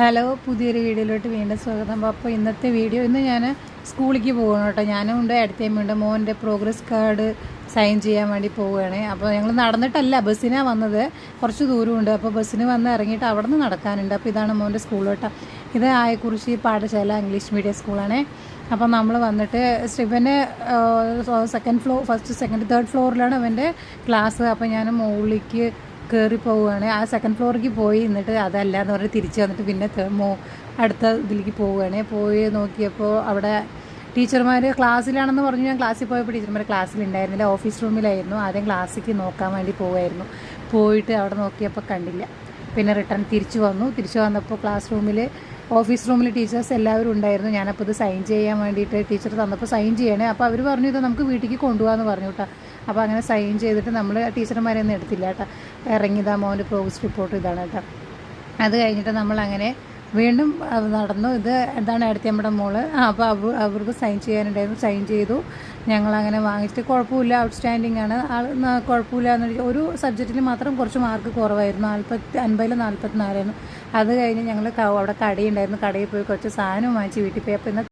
Hello, പുതിയൊരു വീഡിയോയിലോട്ട് വീണ്ടും സ്വാഗതം. അപ്പോൾ ഇന്നത്തെ വീഡിയോ ഇന്ന് ഞാൻ സ്കൂളിലേക്ക് പോവുകയാണ് കേട്ടോ. ഞാനും ഉണ്ട്, അടുത്തേമുണ്ട്. മോൻ്റെ പ്രോഗ്രസ് കാർഡ് സൈൻ ചെയ്യാൻ വേണ്ടി പോവുകയാണ്. അപ്പോൾ ഞങ്ങൾ നടന്നിട്ടല്ല, ബസ്സിനാണ് വന്നത്. കുറച്ച് ദൂരമുണ്ട്. അപ്പോൾ ബസ്സിന് വന്ന് ഇറങ്ങിയിട്ട് അവിടെ നിന്ന് നടക്കാനുണ്ട്. അപ്പോൾ ഇതാണ് മോൻ്റെ സ്കൂൾ കേട്ടോ. ഇത് ആയക്കുറിശി പാഠശാല ഇംഗ്ലീഷ് മീഡിയം സ്കൂളാണ്. അപ്പോൾ നമ്മൾ വന്നിട്ട് ഇവൻ്റെ second floor, first second third ഫ്ലോറിലാണ് അവൻ്റെ ക്ലാസ്. അപ്പോൾ ഞാൻ മുകളിലേക്ക് കയറി പോവുകയാണ്. ആ സെക്കൻഡ് ഫ്ലോറിലേക്ക് പോയി, എന്നിട്ട് അതല്ല എന്ന് പറഞ്ഞ് തിരിച്ച് വന്നിട്ട് പിന്നെ അടുത്ത ഇതിലേക്ക് പോവുകയാണ്. പോയി നോക്കിയപ്പോൾ അവിടെ ടീച്ചർമാർ ക്ലാസ്സിലാണെന്ന് പറഞ്ഞു. ഞാൻ ക്ലാസ്സിൽ പോയപ്പോൾ ടീച്ചർമാർ ക്ലാസ്സിലുണ്ടായിരുന്നില്ല, ഓഫീസ് റൂമിലായിരുന്നു. ആദ്യം ക്ലാസ്സിലേക്ക് നോക്കാൻ വേണ്ടി പോവുമായിരുന്നു. പോയിട്ട് അവിടെ നോക്കിയപ്പോൾ കണ്ടില്ല. പിന്നെ റിട്ടേൺ തിരിച്ചു വന്നപ്പോൾ ക്ലാസ് റൂമിൽ, ഓഫീസ് റൂമിൽ ടീച്ചേഴ്സ് എല്ലാവരും ഉണ്ടായിരുന്നു. ഞാനപ്പോൾ ഇത് സൈൻ ചെയ്യാൻ വേണ്ടിയിട്ട് ടീച്ചർ തന്നപ്പോൾ സൈൻ ചെയ്യണേ. അപ്പോൾ അവർ പറഞ്ഞു ഇത് നമുക്ക് വീട്ടിലേക്ക് കൊണ്ടുപോകാമെന്ന് പറഞ്ഞു കേട്ടോ. അപ്പോൾ അങ്ങനെ സൈൻ ചെയ്തിട്ട് നമ്മൾ ടീച്ചർമാരെയൊന്നും എടുത്തില്ല കേട്ടോ. ഇറങ്ങിയതാ മോൻ്റെ പ്രോഗ്രസ് റിപ്പോർട്ട് ഇതാണ് കേട്ടോ. അത് കഴിഞ്ഞിട്ട് നമ്മളങ്ങനെ വീണ്ടും നടന്നു. എന്താണ് അടുത്ത് നമ്മുടെ മോള്. അപ്പോൾ അവർക്ക് സൈൻ ചെയ്യാനുണ്ടായിരുന്നു, സൈൻ ചെയ്തു. ഞങ്ങളങ്ങനെ വാങ്ങിച്ചിട്ട് കുഴപ്പമില്ല, ഔട്ട്സ്റ്റാൻഡിങ് ആണ് ആൾ, കുഴപ്പമില്ല എന്ന്. ഒരു സബ്ജക്റ്റിൽ മാത്രം കുറച്ച് മാർക്ക് കുറവായിരുന്നു, 50-ൽ 44ആയിരുന്നു. അത് കഴിഞ്ഞ് ഞങ്ങൾ അവിടെ കടയുണ്ടായിരുന്നു, കടയിൽ പോയി കുറച്ച് സാധനം വാങ്ങിച്ച് വീട്ടിൽ പോയി. അപ്പോൾ ഇന്ന്